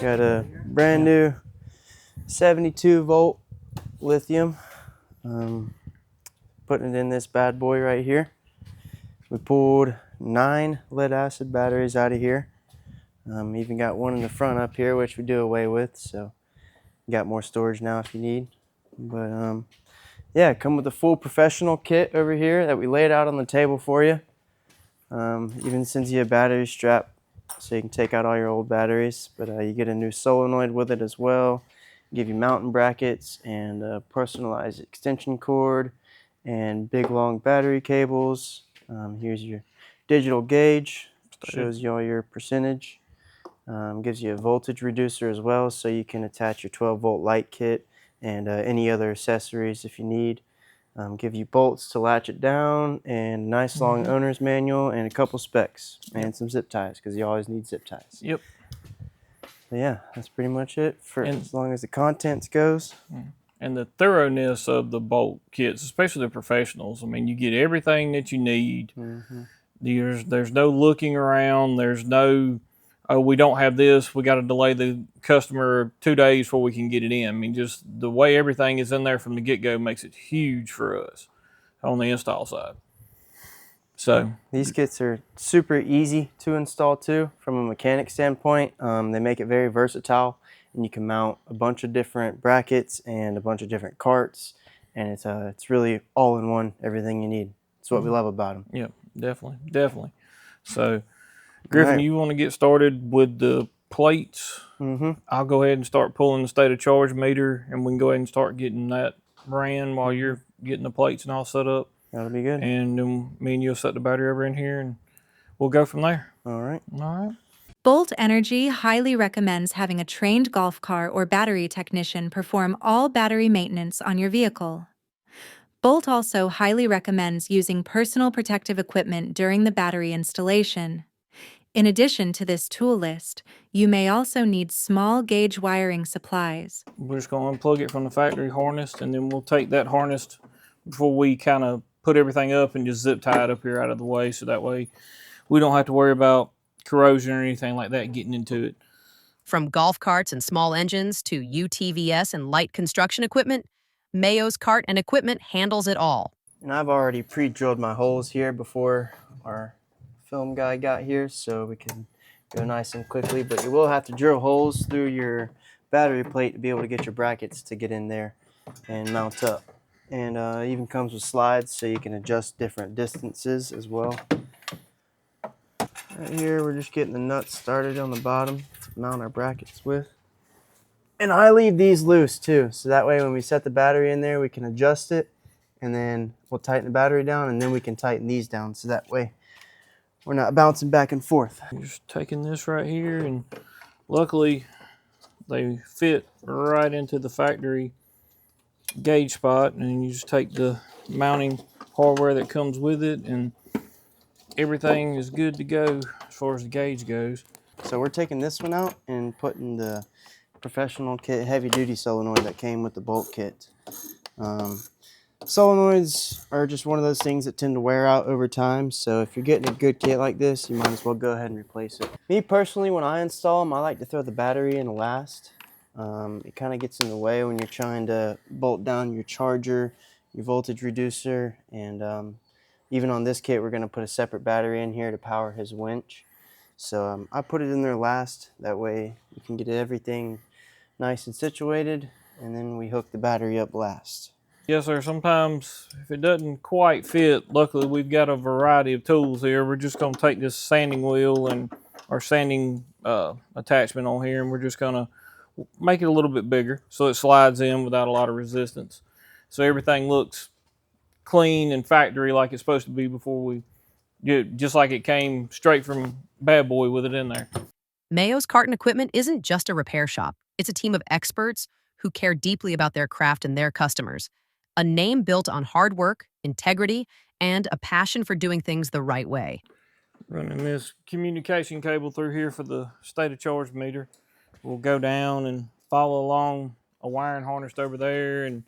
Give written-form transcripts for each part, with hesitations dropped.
Got a brand new 72 volt lithium. Putting it in this bad boy right here. We pulled 9 lead acid batteries out of here. Even got one in the front up here, which we do away with, so you got more storage now if you need. But yeah, come with a full professional kit over here that we laid out on the table for you. Even sends you a battery strap so you can take out all your old batteries. But you get a new solenoid with it as well. Give you mounting brackets and a personalized extension cord and big long battery cables. Here's your digital gauge, shows you all your percentage. Gives you a voltage reducer as well, so you can attach your 12 volt light kit and any other accessories if you need. Give you bolts to latch it down and a nice long owner's manual and a couple specs and some zip ties, because you always need zip ties. Yep. So yeah, that's pretty much it for as long as the contents goes. And the thoroughness of the bolt kits, especially the professionals. I mean, you get everything that you need. There's no looking around. There's no, oh, we don't have this, we got to delay the customer 2 days before we can get it in. I mean, just the way everything is in there from the get-go makes it huge for us on the install side. So these kits are super easy to install too from a mechanic standpoint. They make it very versatile, and you can mount a bunch of different brackets and a bunch of different carts, and it's really all in one, everything you need. That's what we love about them. Yeah, definitely. So Griffin, you want to get started with the plates? I'll go ahead and start pulling the state of charge meter, and we can go ahead and start getting that ran while you're getting the plates and all set up. That'll be good. And then me and you'll set the battery over in here, and we'll go from there. All right. Bolt Energy highly recommends having a trained golf car or battery technician perform all battery maintenance on your vehicle. Bolt also highly recommends using personal protective equipment during the battery installation. In addition to this tool list, you may also need small gauge wiring supplies. We're just going to unplug it from the factory harness, and then we'll take that harness before we kind of put everything up and just zip tie it up here out of the way, so that way we don't have to worry about corrosion or anything like that getting into it. From golf carts and small engines to UTVS and light construction equipment, Mayo's cart and equipment handles it all. And I've already pre-drilled my holes here before our film guy got here, so we can go nice and quickly. But you will have to drill holes through your battery plate to be able to get your brackets to get in there and mount up. And it even comes with slides, so you can adjust different distances as well. Right here, we're just getting the nuts started on the bottom to mount our brackets with. And I leave these loose too, so that way when we set the battery in there, we can adjust it, and then we'll tighten the battery down, and then we can tighten these down, so that way we're not bouncing back and forth. Just taking this right here, and luckily they fit right into the factory gauge spot, and you just take the mounting hardware that comes with it, and everything is good to go as far as the gauge goes. So we're taking this one out and putting the professional kit heavy duty solenoid that came with the bolt kit. Solenoids are just one of those things that tend to wear out over time, so if you're getting a good kit like this, you might as well go ahead and replace it. Me personally, when I install them, I like to throw the battery in last. It kind of gets in the way when you're trying to bolt down your charger, your voltage reducer, and even on this kit, we're going to put a separate battery in here to power his winch. So I put it in there last. That way you can get everything nice and situated, and then we hook the battery up last. Yes, sir. Sometimes if it doesn't quite fit, luckily we've got a variety of tools here. We're just going to take this sanding wheel and our sanding attachment on here, and we're just going to make it a little bit bigger so it slides in without a lot of resistance. So everything looks clean and factory like it's supposed to be before we get, just like it came straight from Bad Boy with it in there. Mayo's Cart and Equipment isn't just a repair shop. It's a team of experts who care deeply about their craft and their customers. A name built on hard work, integrity, and a passion for doing things the right way. Running this communication cable through here for the state of charge meter. We'll go down and follow along a wiring harness over there and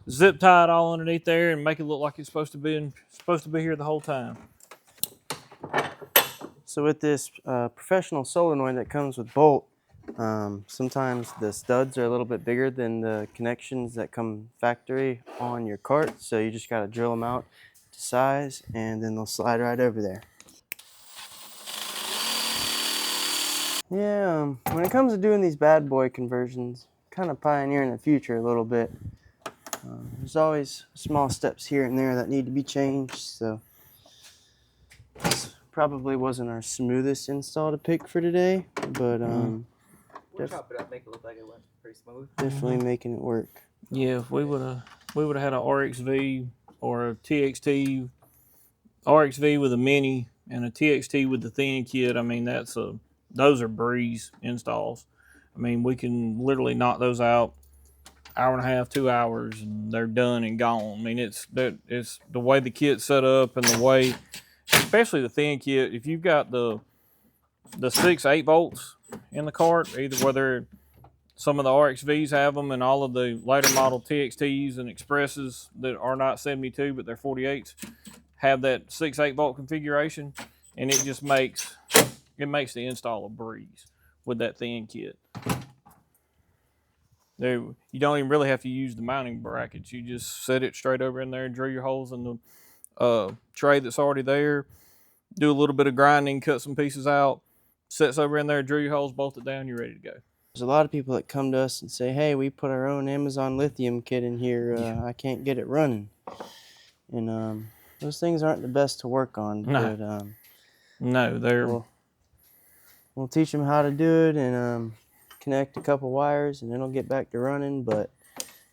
zip tie it all underneath there and make it look like it's supposed to be here the whole time. So with this professional solenoid that comes with bolt, Sometimes the studs are a little bit bigger than the connections that come factory on your cart, so you just got to drill them out to size, and then they'll slide right over there. Yeah, when it comes to doing these bad boy conversions, kind of pioneering the future a little bit. There's always small steps here and there that need to be changed, so this probably wasn't our smoothest install to pick for today, but We'll chop it up, make it look like it went pretty smooth. definitely making it work. Yeah, if we would have had an RXV or a TXT, RXV with a mini and a TXT with the thin kit. I mean, those are breeze installs. I mean, we can literally knock those out hour and a half, 2 hours, and they're done and gone. I mean, it's the way the kit's set up and the way, especially the thin kit. If you've got the 6/8 volts in the cart, either whether some of the RXVs have them and all of the later model TXTs and Expresses that are not 72 but they're 48s have that 6/8 volt configuration, and it just makes the install a breeze with that thin kit. There, you don't even really have to use the mounting brackets. You just set it straight over in there and drill your holes in the tray that's already there. Do a little bit of grinding, cut some pieces out, sets over in there, drill your holes, bolt it down, you're ready to go. There's a lot of people that come to us and say, hey, we put our own Amazon Lithium kit in here. I can't get it running. And those things aren't the best to work on. No. But No, they're... We'll teach them how to do it and connect a couple wires, and it'll get back to running. But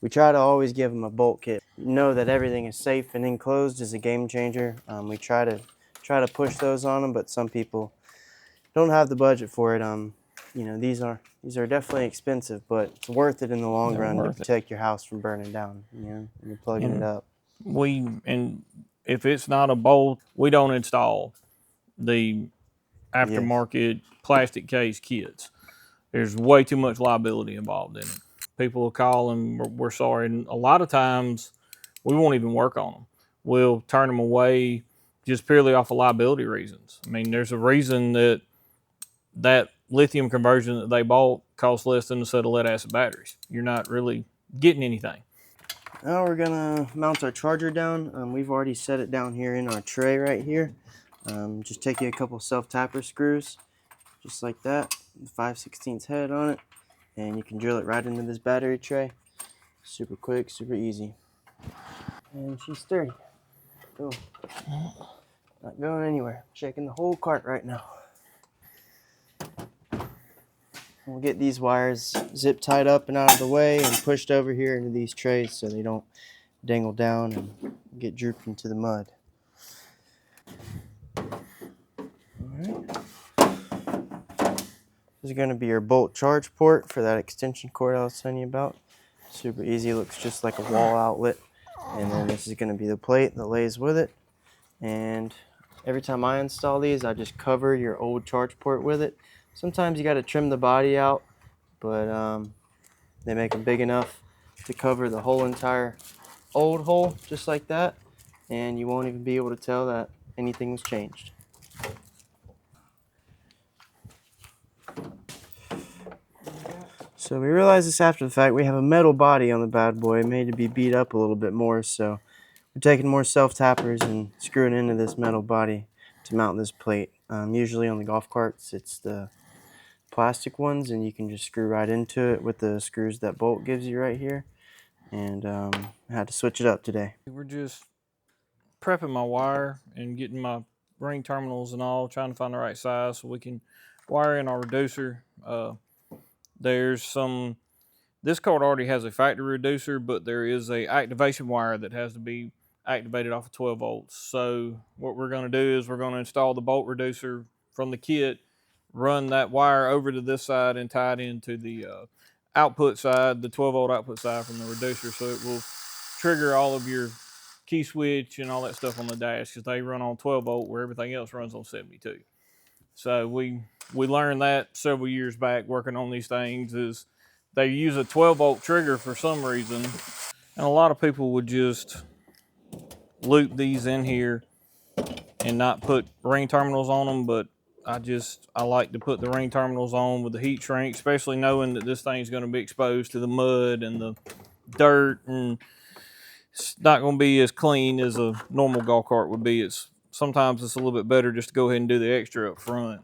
we try to always give them a bolt kit. Know that everything is safe and enclosed is a game changer. We try to push those on them, but some people don't have the budget for it. You know, these are definitely expensive, but it's worth it in the long run to protect your house from burning down. You know, when you're plugging it up. And if it's not a bolt, we don't install the aftermarket plastic case kits. There's way too much liability involved in it. People will call and we're sorry, and a lot of times we won't even work on them. We'll turn them away just purely off of liability reasons. I mean, there's a reason that lithium conversion that they bought costs less than a set of lead acid batteries. You're not really getting anything. Now we're gonna mount our charger down. We've already set it down here in our tray right here. Just take you a couple self-tapper screws, just like that, 5/16 head on it, and you can drill it right into this battery tray. Super quick, super easy. And she's sturdy. Cool. Not going anywhere. Shaking the whole cart right now. We'll get these wires zip tied up and out of the way and pushed over here into these trays so they don't dangle down and get drooped into the mud. Alright. This is going to be your bolt charge port for that extension cord I was telling you about. Super easy, looks just like a wall outlet. And then this is going to be the plate that lays with it. And every time I install these, I just cover your old charge port with it. Sometimes you got to trim the body out, but they make them big enough to cover the whole entire old hole, just like that, and you won't even be able to tell that anything was changed. So we realized this after the fact. We have a metal body on the bad boy, made to be beat up a little bit more, so we're taking more self-tappers and screwing into this metal body to mount this plate. Usually on the golf carts, it's the plastic ones, and you can just screw right into it with the screws that Bolt gives you right here. And I had to switch it up today. We're just prepping my wire and getting my ring terminals and all, trying to find the right size so we can wire in our reducer. This card already has a factory reducer, but there is a activation wire that has to be activated off of 12 volts. So what we're going to do is we're going to install the bolt reducer from the kit, run that wire over to this side and tie it into the output side, the 12 volt output side from the reducer, so it will trigger all of your key switch and all that stuff on the dash, because they run on 12 volt where everything else runs on 72. So we learned that several years back working on these things, is they use a 12 volt trigger for some reason, and a lot of people would just loop these in here and not put ring terminals on them, but I like to put the ring terminals on with the heat shrink, especially knowing that this thing's going to be exposed to the mud and the dirt, and it's not going to be as clean as a normal golf cart would be. Sometimes it's a little bit better just to go ahead and do the extra up front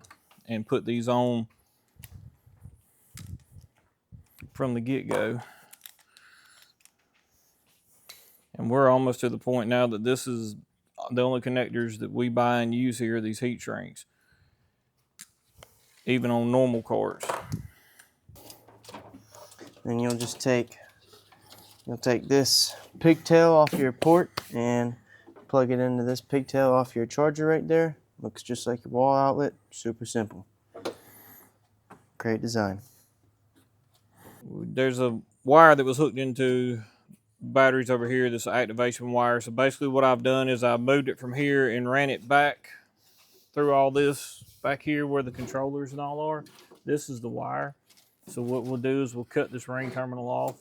and put these on from the get-go. And we're almost to the point now that this is the only connectors that we buy and use here, these heat shrinks, even on normal carts. Then you'll take this pigtail off your port and plug it into this pigtail off your charger right there. Looks just like your wall outlet. Super simple. Great design. There's a wire that was hooked into batteries over here, this activation wire. So basically what I've done is I moved it from here and ran it back through all this back here where the controllers and all are. This is the wire. So what we'll do is we'll cut this ring terminal off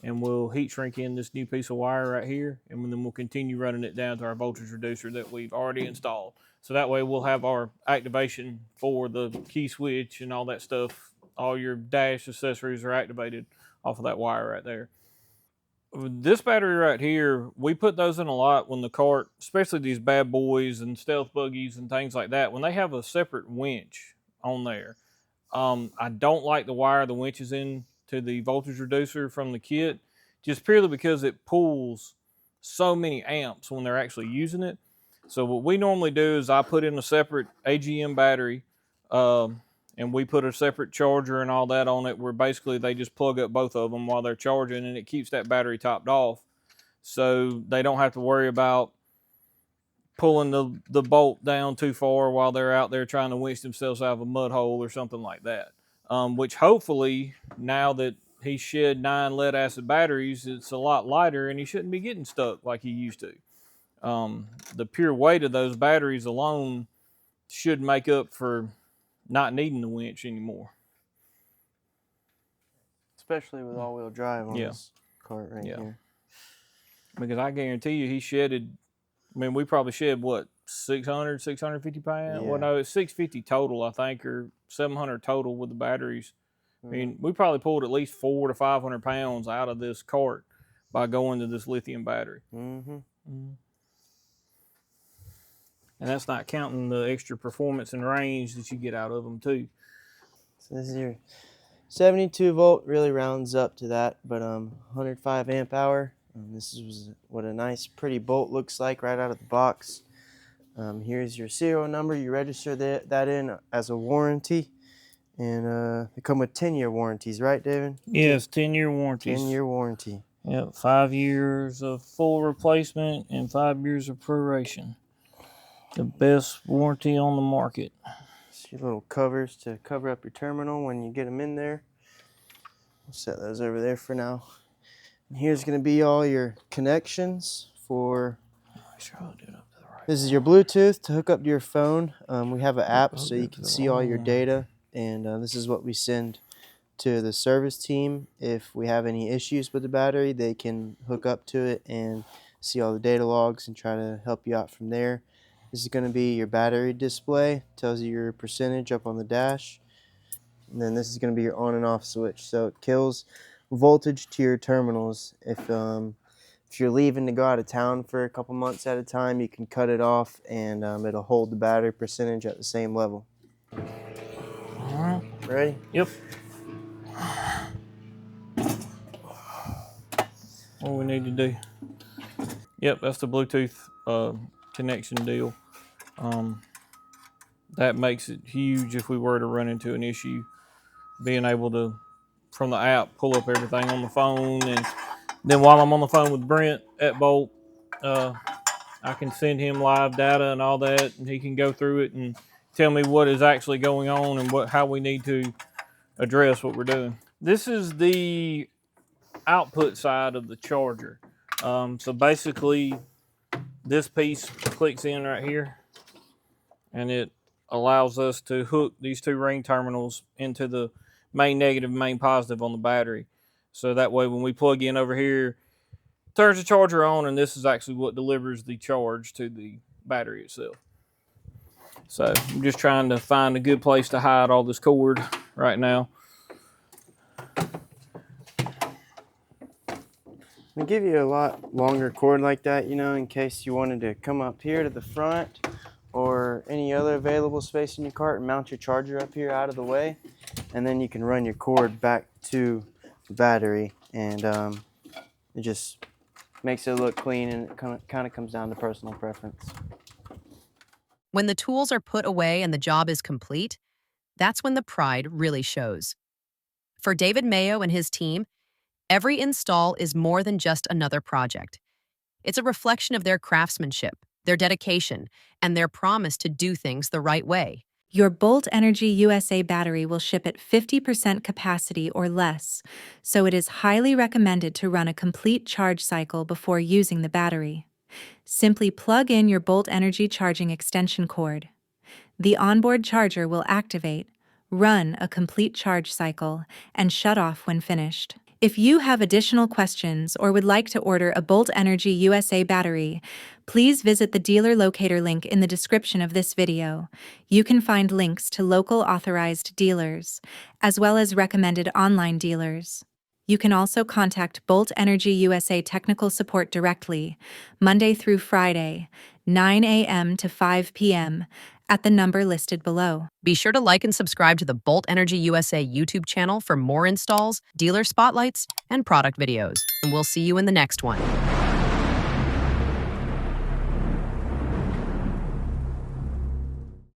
and we'll heat shrink in this new piece of wire right here, and then we'll continue running it down to our voltage reducer that we've already installed. So that way we'll have our activation for the key switch and all that stuff. All your dash accessories are activated off of that wire right there. This battery right here, we put those in a lot when the cart, especially these bad boys and stealth buggies and things like that, when they have a separate winch on there. I don't like the wire the winch is in to the voltage reducer from the kit, just purely because it pulls so many amps when they're actually using it. So what we normally do is I put in a separate AGM battery, and we put a separate charger and all that on it, where basically they just plug up both of them while they're charging, and it keeps that battery topped off, so they don't have to worry about pulling the bolt down too far while they're out there trying to winch themselves out of a mud hole or something like that. Which hopefully, now that he shed 9 lead acid batteries, it's a lot lighter and he shouldn't be getting stuck like he used to. The pure weight of those batteries alone should make up for not needing the winch anymore. Especially with all-wheel drive on this cart right here. Because I guarantee you he shedded, I mean, we probably shed, what, 600, 650 pounds? Yeah. Well, no, it's 650 total, I think, or 700 total with the batteries. I mean, we probably pulled at least 400 to 500 pounds out of this cart by going to this lithium battery. And that's not counting the extra performance and range that you get out of them, too. So this is your 72 volt, really rounds up to that, but 105 amp hour. This is what a nice, pretty bolt looks like right out of the box. Here's your serial number. You register that in as a warranty. And they come with 10-year warranties, right, David? Yes, 10-year warranties. 10-year warranty. Yep, 5 years of full replacement and 5 years of proration. The best warranty on the market. It's your little covers to cover up your terminal when you get them in there. We'll set those over there for now. And here's going to be all your connections for... This is your Bluetooth to hook up to your phone. We have an app so you can see all your data. And this is what we send to the service team. If we have any issues with the battery, they can hook up to it and see all the data logs and try to help you out from there. This is going to be your battery display. Tells you your percentage up on the dash. And then this is going to be your on and off switch. So it kills voltage to your terminals. If you're leaving to go out of town for a couple months at a time, you can cut it off and it'll hold the battery percentage at the same level. All right. Ready? Yep. What we need to do. Yep, that's the Bluetooth connection deal. That makes it huge if we were to run into an issue. Being able to, from the app, pull up everything on the phone, and then while I'm on the phone with Brent at Bolt, I can send him live data and all that, and he can go through it and tell me what is actually going on and how we need to address what we're doing. This is the output side of the charger. So basically, this piece clicks in right here, and it allows us to hook these 2 ring terminals into the main negative and main positive on the battery. So that way when we plug in over here, turns the charger on, and this is actually what delivers the charge to the battery itself. So I'm just trying to find a good place to hide all this cord right now. We give you a lot longer cord like that, you know, in case you wanted to come up here to the front or any other available space in your cart and mount your charger up here out of the way, and then you can run your cord back to the battery, and it just makes it look clean, and it kind of comes down to personal preference. When the tools are put away and the job is complete, that's when the pride really shows. For David Mayo and his team, every install is more than just another project. It's a reflection of their craftsmanship, their dedication, and their promise to do things the right way. Your Bolt Energy USA battery will ship at 50% capacity or less, so it is highly recommended to run a complete charge cycle before using the battery. Simply plug in your Bolt Energy charging extension cord. The onboard charger will activate, run a complete charge cycle, and shut off when finished. If you have additional questions or would like to order a Bolt Energy USA battery, please visit the dealer locator link in the description of this video. You can find links to local authorized dealers, as well as recommended online dealers. You can also contact Bolt Energy USA technical support directly, Monday through Friday, 9 a.m. to 5 p.m., at the number listed below. Be sure to like and subscribe to the Bolt Energy USA YouTube channel for more installs, dealer spotlights, and product videos. And we'll see you in the next one.